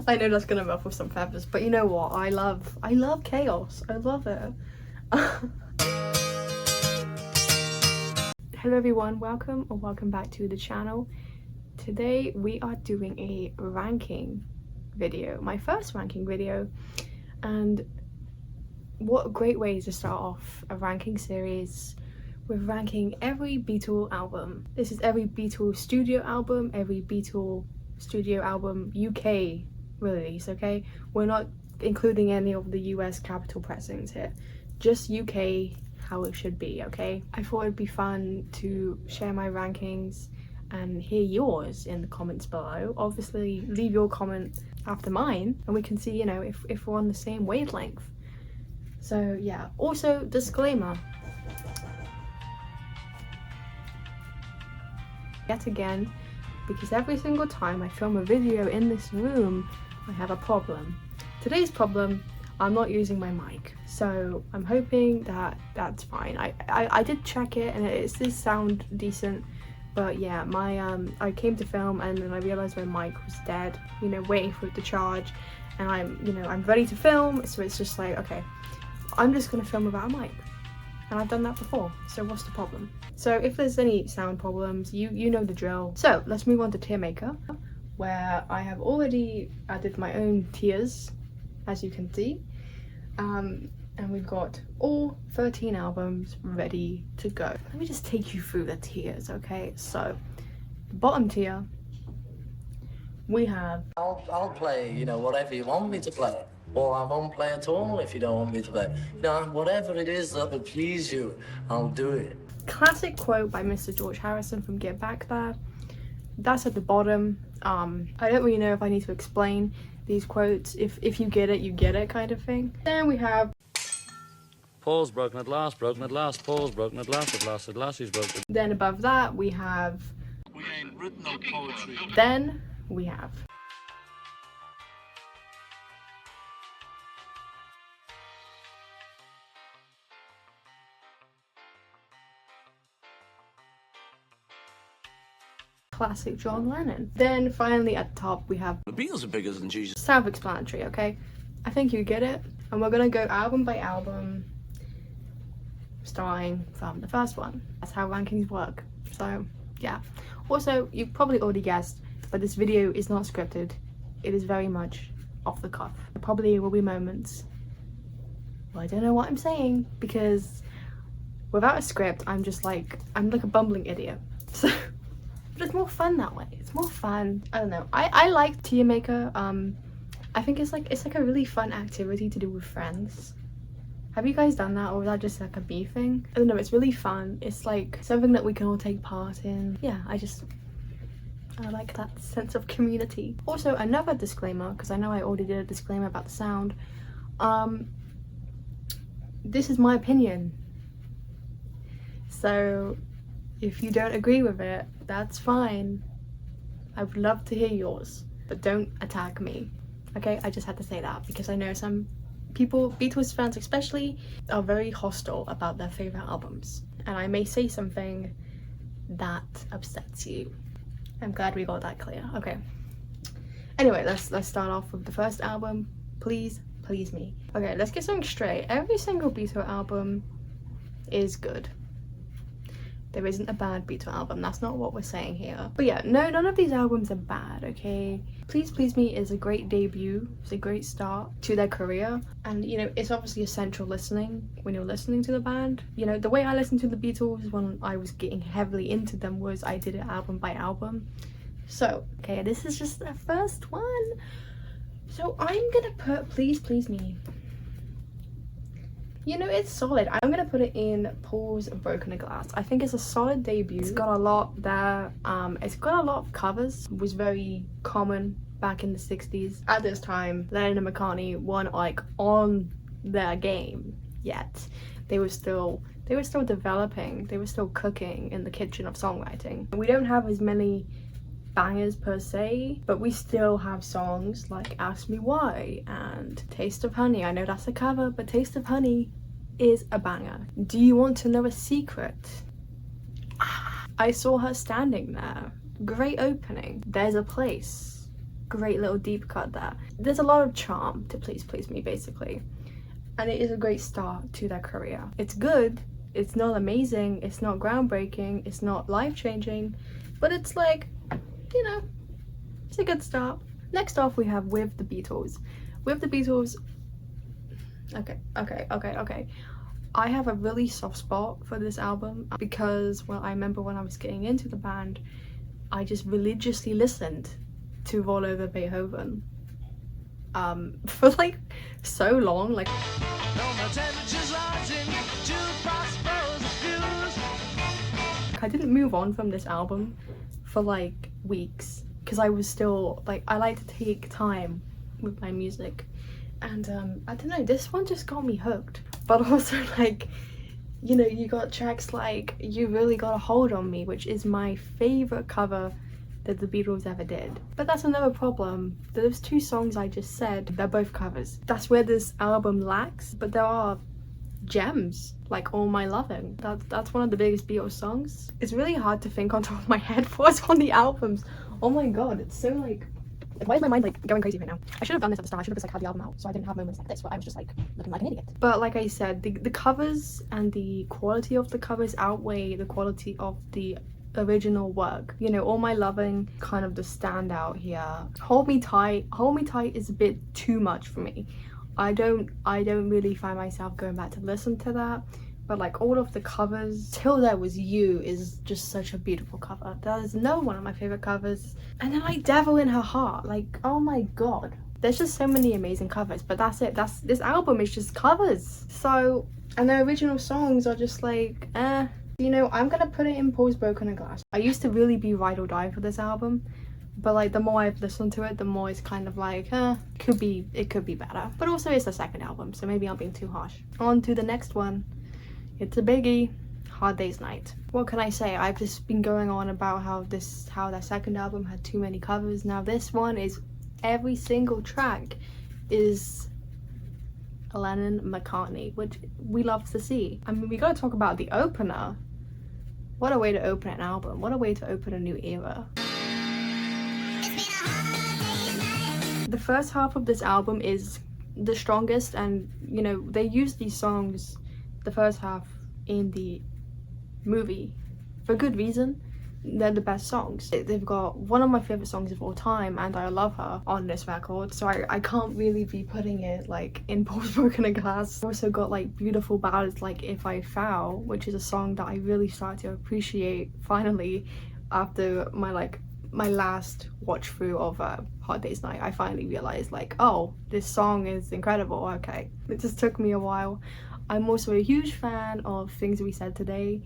I know that's gonna ruffle some feathers, but you know what? I love chaos. I love it. Hello everyone, welcome back to the channel. Today we are doing a ranking video, my first ranking video, and what a great way to start off a ranking series with ranking every Beatle album. This is every Beatle studio album, every Beatle studio album UK release, okay? We're not including any of the US capital pressings here, just UK, how it should be, okay? I thought it'd be fun to share my rankings and hear yours in the comments below. Obviously leave your comment after mine and we can see, you know, if we're on the same wavelength. So yeah, also disclaimer, yet again, because every single time I film a video in this room I have a problem. Today's problem, I'm not using my mic, so I'm hoping that that's fine. I did check it and it does sound decent, but yeah, my I came to film and then I realized my mic was dead, you know, waiting for it to charge, and I'm ready to film, so it's just like, okay, I'm just gonna film without a mic. And I've done that before, so what's the problem? So if there's any sound problems, you know the drill. So let's move on to tier maker, where I have already added my own tiers, as you can see. And we've got all 13 albums ready to go. Let me just take you through the tiers, okay? So, the bottom tier, we have... I'll play, you know, whatever you want me to play. Or I won't play at all if you don't want me to play. You know, whatever it is that will please you, I'll do it. Classic quote by Mr. George Harrison from Get Back There. That's at the bottom. I don't really know if I need to explain these quotes. If you get it, you get it kind of thing. Then we have... Paul's broken at last, Paul's broken at last he's broken. Then above that, we have... We ain't written no poetry. Then we have... classic John Lennon. Then finally at the top we have... The Beatles are bigger than Jesus. Self-explanatory, okay? I think you get it. And we're gonna go album by album, starting from the first one. That's how rankings work. So yeah. Also, you probably already guessed, but this video is not scripted. It is very much off the cuff. There probably will be moments where I don't know what I'm saying, because without a script I'm like a bumbling idiot. So but it's more fun that way. It's more fun. I don't know. I like tier maker. I think it's like a really fun activity to do with friends. Have you guys done that, or is that just like a me thing? I don't know. It's really fun. It's like something that we can all take part in. Yeah, I like that sense of community. Also, another disclaimer, because I know I already did a disclaimer about the sound. This is my opinion. So if you don't agree with it, that's fine. I would love to hear yours, but don't attack me, okay? I just had to say that because I know some people, Beatles fans especially, are very hostile about their favorite albums, and I may say something that upsets you. I'm glad we got that clear. Okay. Anyway, let's start off with the first album. Please me. Okay, let's get something straight. Every single Beatle album is good. There isn't a bad Beatle album, that's not what we're saying here. But yeah, no, none of these albums are bad, okay? Please Me is a great debut, it's a great start to their career. And you know, it's obviously essential listening when you're listening to the band. You know, the way I listened to the Beatles when I was getting heavily into them was I did it album by album. So, okay, this is just the first one. So I'm gonna put Please Me. You know, it's solid. I'm gonna put it in Paul's Broken Glass. I think it's a solid debut. It's got a lot there. It's got a lot of covers. It was very common back in the 60s. At this time, Lennon and McCartney weren't like on their game yet. They were still developing. They were still cooking in the kitchen of songwriting. We don't have as many bangers per se, but we still have songs like Ask Me Why and Taste of Honey. I know that's a cover, but Taste of Honey is a banger. Do you want to know a secret? I saw her standing there. Great opening. There's a Place. great little deep cut there. There's a lot of charm to Please Please Me, basically. And it is a great start to their career. It's good, it's not amazing, it's not groundbreaking, it's not life-changing, but it's like, you know, it's a good start. Next off we have With the Beatles. With the Beatles, okay. I have a really soft spot for this album because, well, I remember when I was getting into the band, I just religiously listened to Roll Over Beethoven for like so long. Like, I didn't move on from this album for like weeks because I was still like, I like to take time with my music, and I don't know, this one just got me hooked. But also, like, you know, you got tracks like You Really Got a Hold on Me, which is my favorite cover that the Beatles ever did. But that's another problem. Those two songs I just said, they're both covers. That's where this album lacks, but there are gems like All My Loving. That's one of the biggest Beatles songs. It's really hard to think on top of my head what's on the albums. Oh my god, it's so like, why is my mind like going crazy right now? I should have done this at the start. I should have just like had the album out so I didn't have moments like this where I was just like looking like an idiot. But like I said, the covers and the quality of the covers outweigh the quality of the original work. You know, All My Loving, kind of the standout here. Hold Me Tight is a bit too much for me. I don't really find myself going back to listen to that. But like all of the covers, Till There Was You is just such a beautiful cover. That is another one of my favorite covers. And then like Devil in Her Heart, like, oh my god. There's just so many amazing covers, but that's it. This album is just covers. So, and the original songs are just like, you know, I'm gonna put it in Paul's Broken Glass. I used to really be ride or die for this album, but like the more I've listened to it, the more it's kind of like, it could be better. But also it's the second album, so maybe I'm being too harsh. On to the next one. It's a biggie, Hard Day's Night. What can I say? I've just been going on about how their second album had too many covers. Now this one is, every single track is Lennon-McCartney, which we love to see. I mean, we gotta talk about the opener. What a way to open an album. What a way to open a new era. The first half of this album is the strongest, and you know, they use these songs, the first half, in the movie for good reason. They're the best songs. They've got one of my favorite songs of all time, And I Love Her, on this record, so I can't really be putting it like in Paul's Broken Glass. Also got like beautiful ballads like If I Foul, which is a song that I really started to appreciate finally after my last watch through of Hard Day's Night. I finally realized like, oh, this song is incredible. Okay, it just took me a while. I'm also a huge fan of Things We Said Today.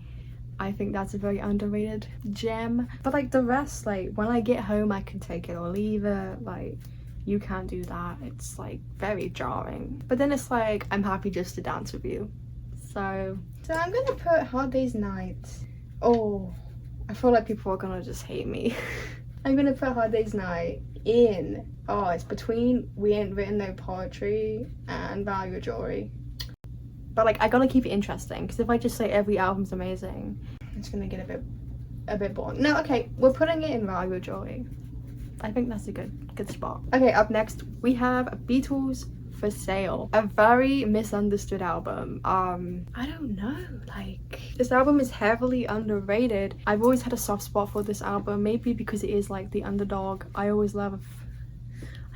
I think that's a very underrated gem. But like the rest, like When I Get Home, I Can Take It or Leave It, like You Can't Do That, it's like very jarring. But then it's like, I'm happy just to dance with you. So I'm gonna put Hard Day's Night. Oh, I feel like people are gonna just hate me. I'm gonna put Hard Day's Night in, oh, it's between We Ain't Written No Poetry and Value Your Jewelry. But like, I gotta keep it interesting, because if I just say every album's amazing, it's gonna get a bit boring. No, okay, we're putting it in Value Your Jewelry. I think that's a good spot. Okay, up next we have Beatles For Sale, a very misunderstood album. I don't know, like, this album is heavily underrated. I've always had a soft spot for this album, maybe because it is like the underdog. I always love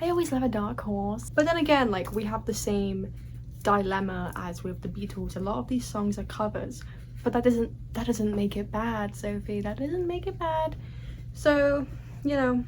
a dark horse. But then again, like, we have the same dilemma as with the Beatles. A lot of these songs are covers, but that doesn't make it bad, Sophie. That doesn't make it bad. So, you know,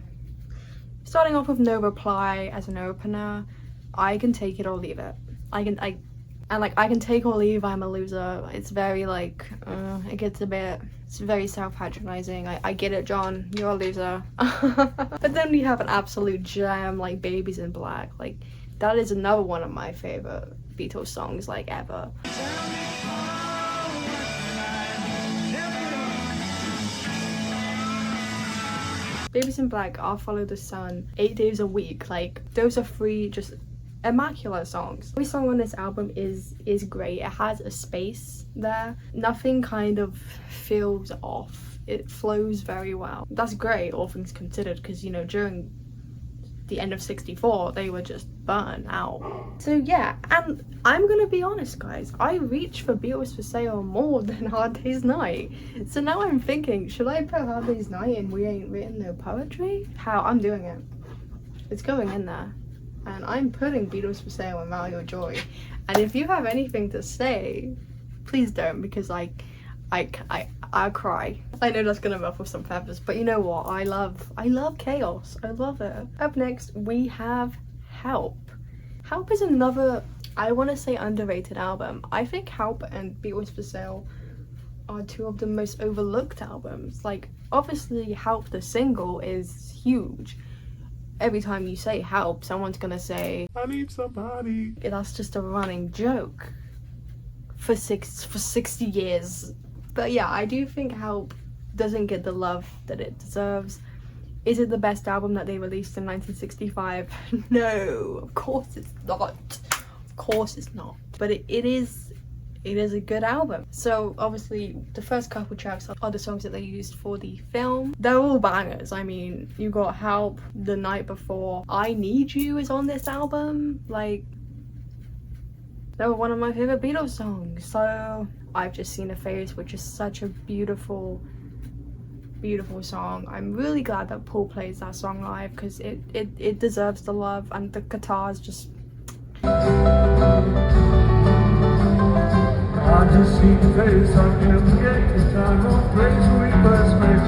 starting off with No Reply as an opener, I can take it or leave it. I can take or leave I'm a Loser. It's very like, it's very self-patronizing. I get it, John, you're a loser. But then we have an absolute gem like Babies in Black. Like, that is another one of my favorite Beatles songs like ever. Babies in Black, I'll Follow the Sun, 8 Days a Week, like those are three just immaculate songs. Every song on this album is great. It has a space there. Nothing kind of feels off. It flows very well. That's great, all things considered, because you know, during the end of 64, they were just burnt out. So yeah, and I'm gonna be honest guys, I reach for Beatles for Sale more than Hard Day's Night. So now I'm thinking, should I put Hard Day's Night in We Ain't Written No Poetry? How? I'm doing it. It's going in there. And I'm putting Beatles for Sale and Value of Joy. And if you have anything to say, please don't, because I'll cry. I know that's gonna ruffle some feathers, but you know what? I love chaos. I love it. Up next, we have Help. Help is another, I want to say, underrated album. I think Help and Beatles for Sale are two of the most overlooked albums. Like, obviously, Help the single is huge. Every time you say Help, someone's gonna say, I need somebody. That's just a running joke for 60 years. But yeah, I do think Help doesn't get the love that it deserves. Is it the best album that they released in 1965? No, of course it's not. Of course it's not. But it is a good album. So obviously the first couple tracks are the songs that they used for the film. They're all bangers. I mean, you got Help, The Night Before, I Need You is on this album. Like, they were one of my favorite Beatles songs. So I've Just Seen a Face, which is such a beautiful song. I'm really glad that Paul plays that song live because it deserves the love, and the guitars just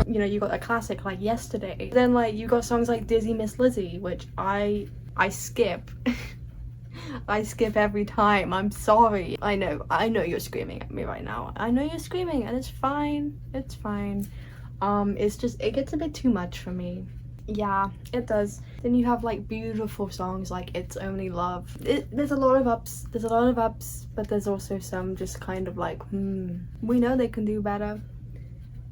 you know, you got a classic like Yesterday. Then like you got songs like Dizzy Miss Lizzy, which I skip. I skip every time. I'm sorry. I know you're screaming at me right now. I know you're screaming, and it's fine. It's fine. It's just, it gets a bit too much for me. Yeah, it does. Then you have like beautiful songs like It's Only Love. There's a lot of ups, but there's also some just kind of like, we know they can do better.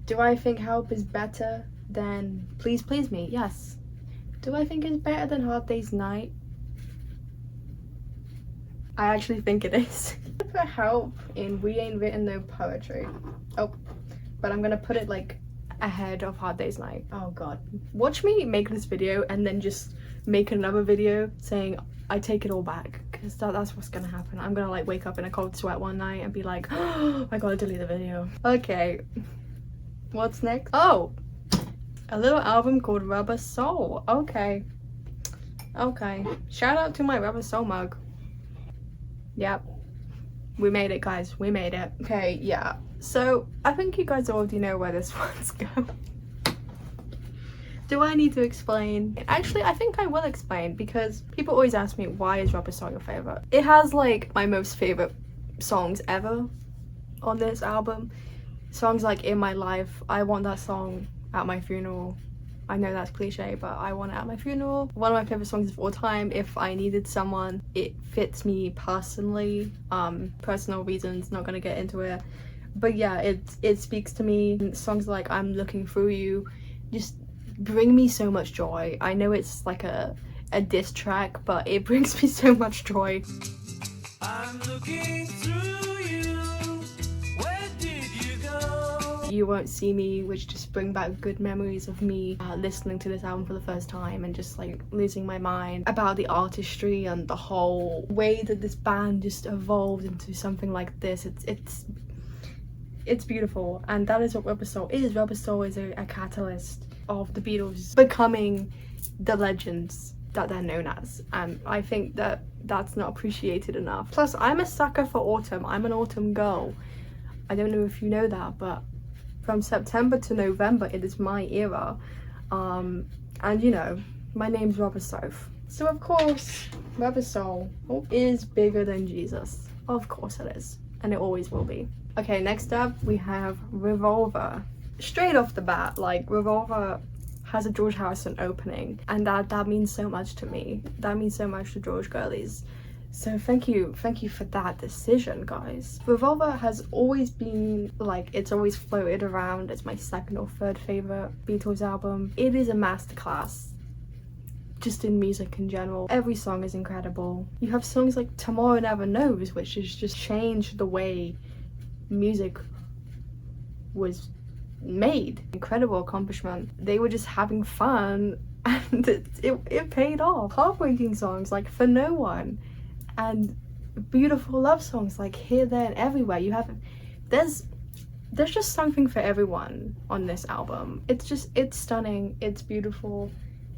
Do I think Help is better than Please Please Me? Yes. Do I think it's better than Hard Day's Night? I actually think it is. For Help in We Ain't Written No Poetry. Oh, but I'm gonna put it like ahead of Hard Day's Night. Oh god. Watch me make this video and then just make another video saying I take it all back, because that's what's gonna happen. I'm gonna like wake up in a cold sweat one night and be like, oh, I gotta delete the video. Okay, what's next? Oh, a little album called Rubber Soul. Okay, shout out to my Rubber Soul mug. Yep, we made it guys, we made it. Okay, yeah, so I think you guys already know where this one's going. Do I need to explain? Actually, I think I will explain, because people always ask me, why is Rubber Soul your favorite? It has like my most favorite songs ever on this album. Songs like In My Life, I want that song at my funeral. I know that's cliche, but I want it at my funeral. One of my favorite songs of all time, If I Needed Someone. It fits me personally. Personal reasons, not gonna get into it. But yeah, it speaks to me. Songs like I'm Looking Through You just bring me so much joy. I know it's like a diss track, but it brings me so much joy. I'm looking through you. Where did you go? You Won't See Me, which just bring back good memories of me listening to this album for the first time and just like losing my mind about the artistry and the whole way that this band just evolved into something like this. It's beautiful, and that is what Rubber Soul is. Rubber Soul is a catalyst of the Beatles becoming the legends that they're known as, and I think that that's not appreciated enough. Plus, I'm a sucker for autumn. I'm an autumn girl. I don't know if you know that, but from September to November it is my era, and you know, my name's Rubber Soph, so of course Rubber Soul is bigger than Jesus. Of course it is, and it always will be. Okay, next up we have Revolver. Straight off the bat, like, Revolver has a George Harrison opening, and that means so much to me. That means so much to George girlies. So thank you for that decision, guys. Revolver has always been like, it's always floated around as my second or third favorite Beatles album. It is a masterclass just in music in general. Every song is incredible. You have songs like Tomorrow Never Knows, which has just changed the way music was made. Incredible accomplishment. They were just having fun and it paid off. Heartbreaking songs like For No One, and beautiful love songs like Here, There, and Everywhere. You have, there's just something for everyone on this album. It's stunning, it's beautiful,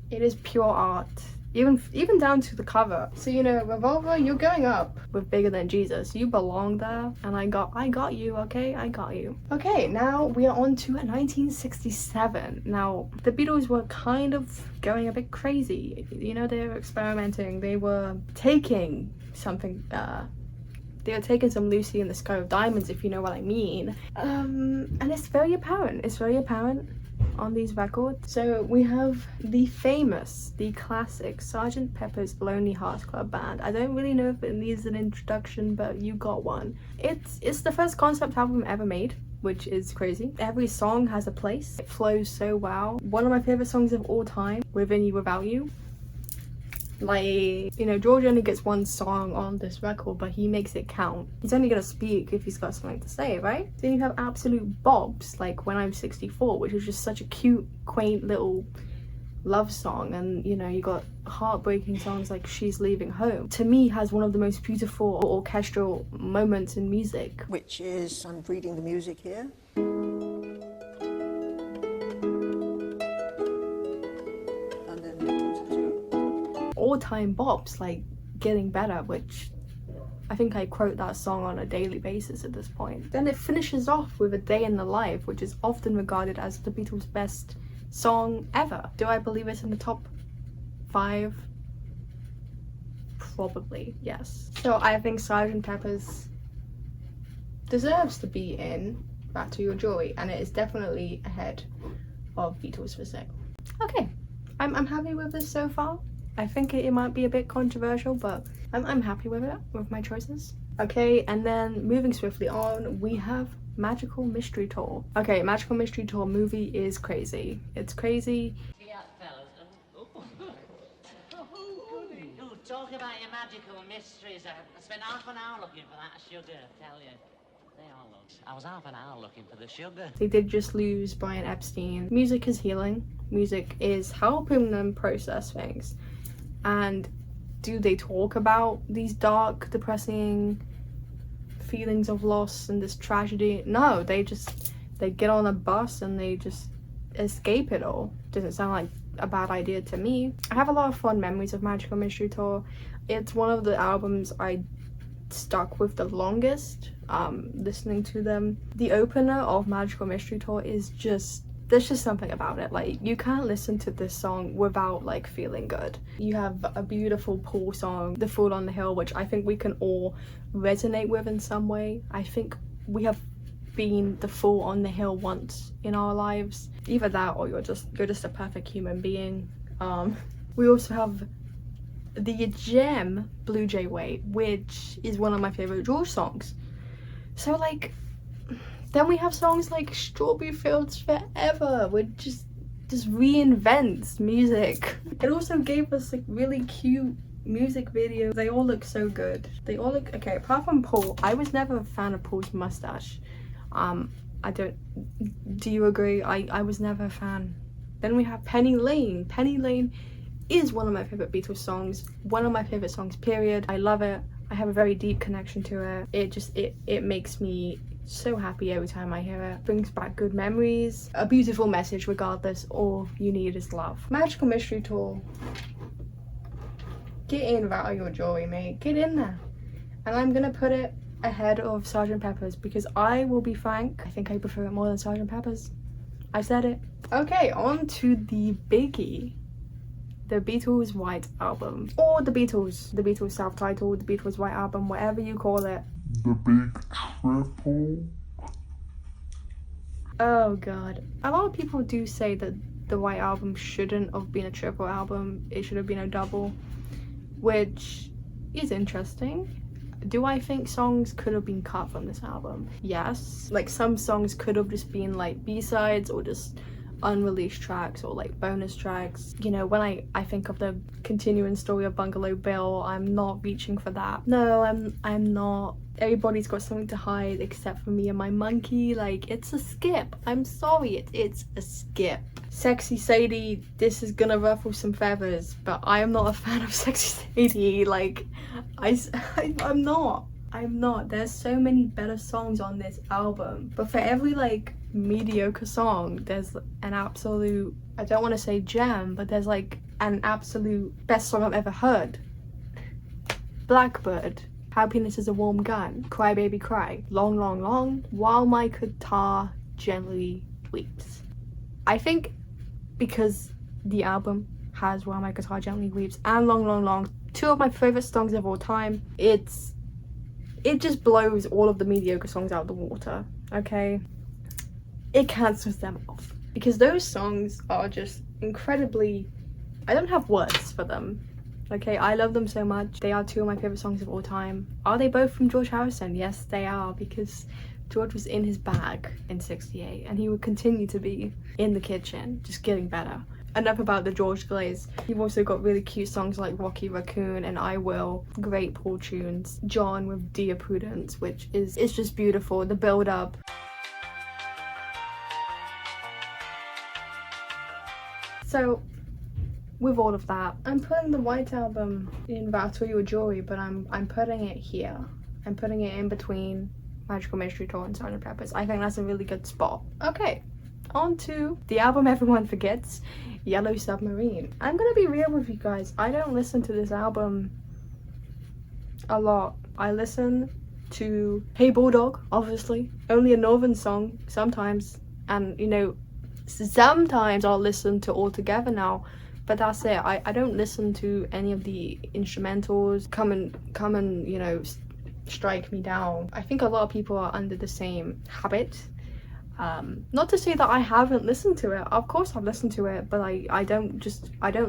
it is pure art, even down to the cover. So, you know, Revolver, you're going up with Bigger Than Jesus. You belong there, and I got you, okay? I got you. Okay, now we are on to 1967. Now, the Beatles were kind of going a bit crazy. You know, they were experimenting. They were taking something, they were taking some Lucy in the Sky with Diamonds, if you know what I mean. And it's very apparent. It's very apparent on these records. So we have the famous, the classic Sgt. Pepper's Lonely Hearts Club Band. I don't really know if it needs an introduction, but you got one. It's the first concept album ever made, which is crazy. Every song has a place. It flows so well. One of my favorite songs of all time, Within You Without You. Like, you know, George only gets one song on this record, but he makes it count. He's only gonna speak if he's got something to say, right? Then you have absolute bobs like When I'm 64, which is just such a cute, quaint little love song. And, you know, you got heartbreaking songs like She's Leaving Home. To me, has one of the most beautiful orchestral moments in music. Which is, I'm reading the music here. All-time bops like Getting Better, which I think I quote that song on a daily basis at this point. Then it finishes off with A Day in the Life, which is often regarded as the Beatles' best song ever. Do I believe it's in the top 5? Probably, yes. So I think Sgt. Pepper's deserves to be in Back to Your Joy, and it is definitely ahead of Beatles for Sale. Okay, I'm happy with this so far. I think it might be a bit controversial, but I'm happy with it, with my choices. Okay, and then moving swiftly on, we have Magical Mystery Tour. Okay, Magical Mystery Tour movie is crazy. It's crazy. Yeah, fellas. Oh, talk about your magical mysteries. I spent half an hour looking for that sugar, I tell you. They all look. I was half an hour looking for the sugar. They did just lose Brian Epstein. Music is healing. Music is helping them process things. And do they talk about these dark, depressing feelings of loss and this tragedy? No, they get on a bus and they just escape it all. Doesn't sound like a bad idea to me. I have a lot of fond memories of Magical Mystery Tour. It's one of the albums I stuck with the longest, listening to them. The opener of Magical Mystery Tour is just, there's just something about it. Like, you can't listen to this song without like feeling good. You have a beautiful Paul song, The Fool on the Hill, which I think we can all resonate with in some way. I think we have been the fool on the hill once in our lives. Either that or you're just a perfect human being. We also have the gem Blue Jay Way, which is one of my favorite George songs. So like, then we have songs like Strawberry Fields Forever, which just reinvents music. It also gave us like really cute music videos. They all look so good. They all look okay, apart from Paul. I was never a fan of Paul's mustache. Do you agree? I was never a fan. Then we have Penny Lane. Penny Lane is one of my favorite Beatles songs, one of my favorite songs, period. I love it. I have a very deep connection to it. It makes me so happy every time I hear it. Brings back good memories, a beautiful message regardless. All you need is love. Magical Mystery Tour. Get in Rattle Your Joy, mate. Get in there. And I'm gonna put it ahead of Sgt. Pepper's because I will be frank, I think I prefer it more than Sgt. Pepper's. I said it. Okay, on to the biggie. The Beatles White Album, or the Beatles self-titled, the Beatles White Album, whatever you call it. The big triple. Oh god. A lot of people do say that the White Album shouldn't have been a triple album, it should have been a double, which is interesting. Do I think songs could have been cut from this album? Yes. Like, some songs could have just been like B-sides or just unreleased tracks or like bonus tracks. You know, when I think of the continuing story of Bungalow Bill, I'm not reaching for that. No, I'm not. Everybody's got something to hide except for me and my monkey. Like, it's a skip. I'm sorry, it's a skip. Sexy Sadie, this is gonna ruffle some feathers, but I am not a fan of Sexy Sadie. Like, I'm not. There's so many better songs on this album, but for every like mediocre song, there's an absolute, I don't want to say gem, but there's like an absolute best song I've ever heard. Blackbird, Happiness is a Warm Gun, Cry Baby Cry, Long Long Long, While My Guitar Gently Weeps. I think because the album has While My Guitar Gently Weeps and Long Long Long, two of my favorite songs of all time, it just blows all of the mediocre songs out of the water, okay? It cancels them off because those songs are just incredibly, I don't have words for them, okay? I love them so much. They are two of my favorite songs of all time. Are they both from George Harrison? Yes, they are, because George was in his bag in '68 and he would continue to be in the kitchen, just getting better. Enough about the George Glaze. You've also got really cute songs like Rocky Raccoon and I Will, great Paul tunes. John with Dear Prudence, which is just beautiful. The build up. So with all of that, I'm putting the White Album in Battle Your Joy, but I'm putting it here. I'm putting it in between Magical Mystery Tour and Sgt. Pepper's. I think that's a really good spot. Okay, on to the album everyone forgets, Yellow Submarine. I'm gonna be real with you guys, I don't listen to this album a lot. I listen to Hey Bulldog, obviously, only a northern song sometimes, and you know, sometimes I'll listen to All Together Now, but that's it. I don't listen to any of the instrumentals. Come and you know, strike me down. I think a lot of people are under the same habit. Not to say that I haven't listened to it, of course I've listened to it, but I don't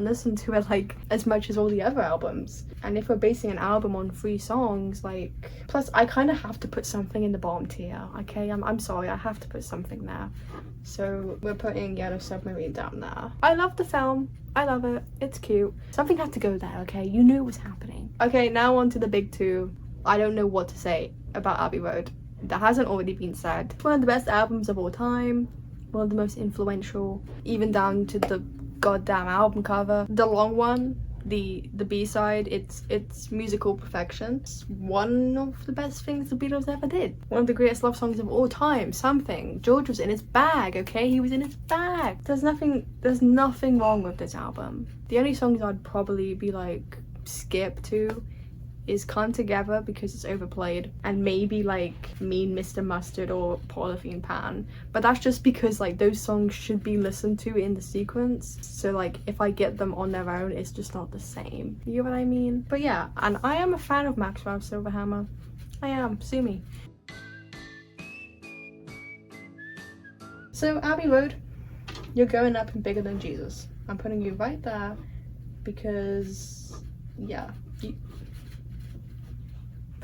listen to it like as much as all the other albums. And if we're basing an album on 3 songs, like, plus I kind of have to put something in the bottom tier, okay? I'm sorry, I have to put something there. So we're putting Yellow Submarine down there. I love the film, I love it, it's cute. Something had to go there, okay? You knew it was happening. Okay, now on to the big 2. I don't know what to say about Abbey Road that hasn't already been said. It's one of the best albums of all time, one of the most influential, even down to the goddamn album cover. The long one, the B-side, it's musical perfection. It's one of the best things the Beatles ever did. One of the greatest love songs of all time. Something. George was in his bag, okay? He was in his bag. There's nothing wrong with this album. The only songs I'd probably be like skip to is Come Together because it's overplayed, and maybe like Mean Mr. Mustard or Polythene Pan, but that's just because like those songs should be listened to in the sequence, so like if I get them on their own it's just not the same, you know what I mean? But yeah, and I am a fan of Maxwell Silverhammer. I am, sue me. So Abbey Road, you're going up and bigger than Jesus. I'm putting you right there because yeah,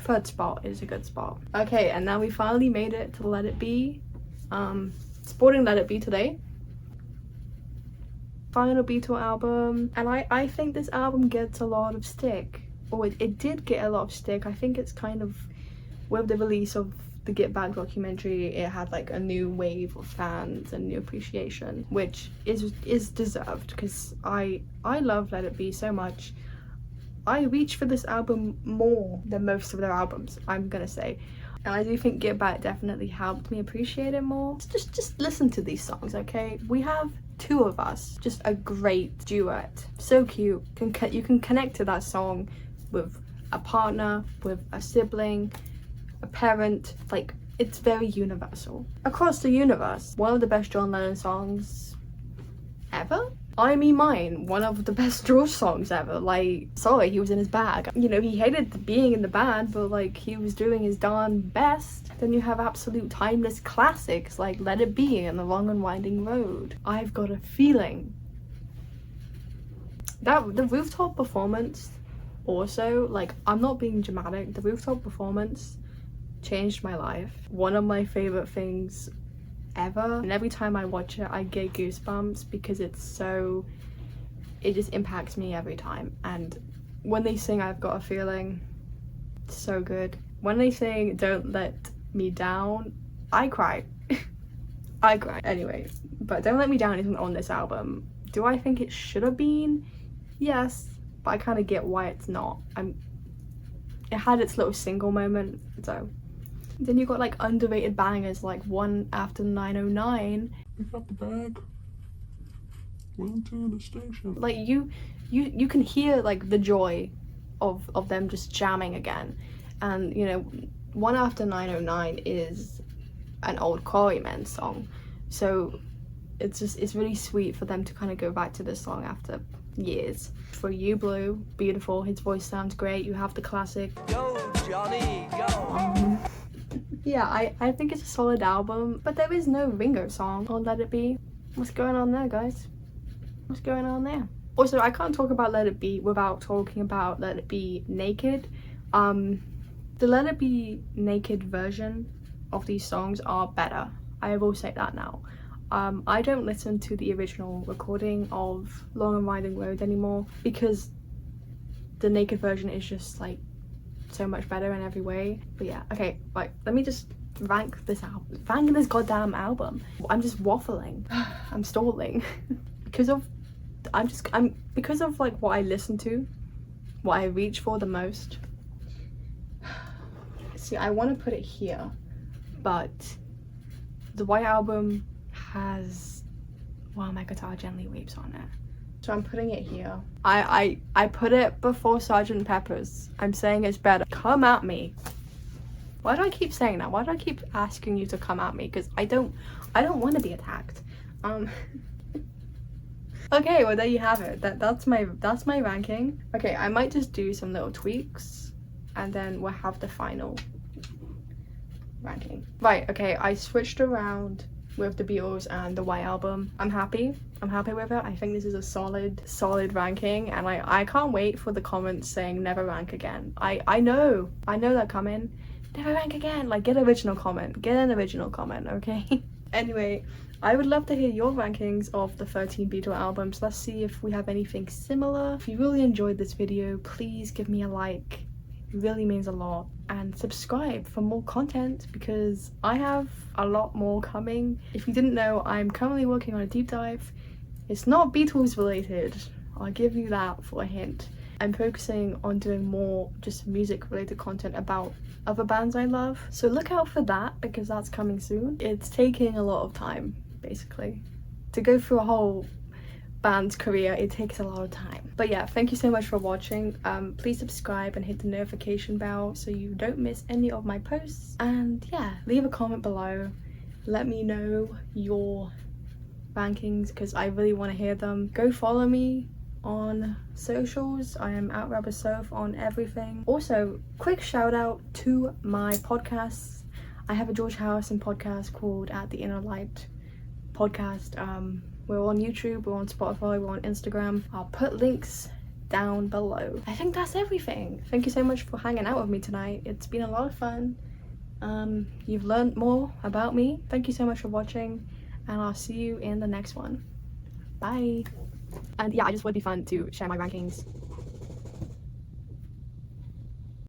third spot is a good spot. Okay, and now we finally made it to Let It Be. Sporting Let It Be today. Final Beatle album, and I think this album gets a lot of stick, or it did get a lot of stick. I think it's kind of, with the release of the Get Back documentary, it had like a new wave of fans and new appreciation, which is deserved, because I love Let It Be so much. I reach for this album more than most of their albums, I'm gonna say. And I do think Get Back definitely helped me appreciate it more. Just listen to these songs, okay? We have 2 of us, just a great duet. So cute. You can connect to that song with a partner, with a sibling, a parent. Like, it's very universal. Across the universe, one of the best John Lennon songs ever? I Me Mine, one of the best George songs ever. Like, sorry, he was in his bag. You know, he hated being in the band, but like, he was doing his darn best. Then you have absolute timeless classics like Let It Be and The Long and Winding Road. I've Got a Feeling. The rooftop performance also, like, I'm not being dramatic, the rooftop performance changed my life. One of my favorite things ever, and every time I watch it I get goosebumps because it just impacts me every time. And when they sing I've Got a Feeling, it's so good. When they sing Don't Let Me Down, I cry. I cry. Anyway, but Don't Let Me Down isn't on this album. Do I think it should have been? Yes, but I kind of get why it's not. It had its little single moment, so. Then you got like underrated bangers like One After 909. Pick up the bag. Went to the station. Like you can hear like the joy of them just jamming again. And you know, One After 909 is an old Quarrymen song, so it's really sweet for them to kind of go back to this song after years. For You Blue, beautiful, his voice sounds great. You have the classic Yo, Johnny, yo. Yeah, I think it's a solid album, but there is no Ringo song on Let It Be. What's going on there, guys? What's going on there? Also, I can't talk about Let It Be without talking about Let It Be Naked. The Let It Be Naked version of these songs are better. I will say that now. I don't listen to the original recording of Long and Winding Road anymore because the naked version is just like so much better in every way. But yeah, okay, right, let me just rank this goddamn album. I'm just waffling. I'm stalling because of like what I listen to, what I reach for the most. See, I want to put it here, but the White Album has While My Guitar Gently Weeps on it, so I'm putting it here. I put it before Sgt. Pepper's. I'm saying it's better. Come at me. Why do I keep saying that? Why do I keep asking you to come at me? Because I don't want to be attacked. Okay, well there you have it. That's my ranking. Okay, I might just do some little tweaks and then we'll have the final ranking. Right, okay, I switched around with the Beatles and the White Album. I'm happy with it. I think this is a solid ranking, and I can't wait for the comments saying never rank again. I know they're coming. Never rank again. Like, get an original comment, okay? Anyway, I would love to hear your rankings of the 13 Beatle albums. Let's see if we have anything similar. If you really enjoyed this video, please give me a like. It really means a lot. And subscribe for more content because I have a lot more coming. If you didn't know, I'm currently working on a deep dive. It's not Beatles related, I'll give you that for a hint. I'm focusing on doing more just music related content about other bands I love, so look out for that because that's coming soon. It's taking a lot of time, basically. To go through a whole band's career, it takes a lot of time. But yeah, thank you so much for watching. Please subscribe and hit the notification bell so you don't miss any of my posts. And yeah, leave a comment below. Let me know your rankings because I really want to hear them. Go follow me on socials. I am @RubberSoph on everything. Also, quick shout out to my podcasts. I have a George Harrison podcast called At the Inner Light podcast. We're on YouTube, we're on Spotify, we're on Instagram. I'll put links down below. I think that's everything. Thank you so much for hanging out with me tonight. It's been a lot of fun. You've learned more about me. Thank you so much for watching, and I'll see you in the next one. Bye. And yeah, I just would be fun to share my rankings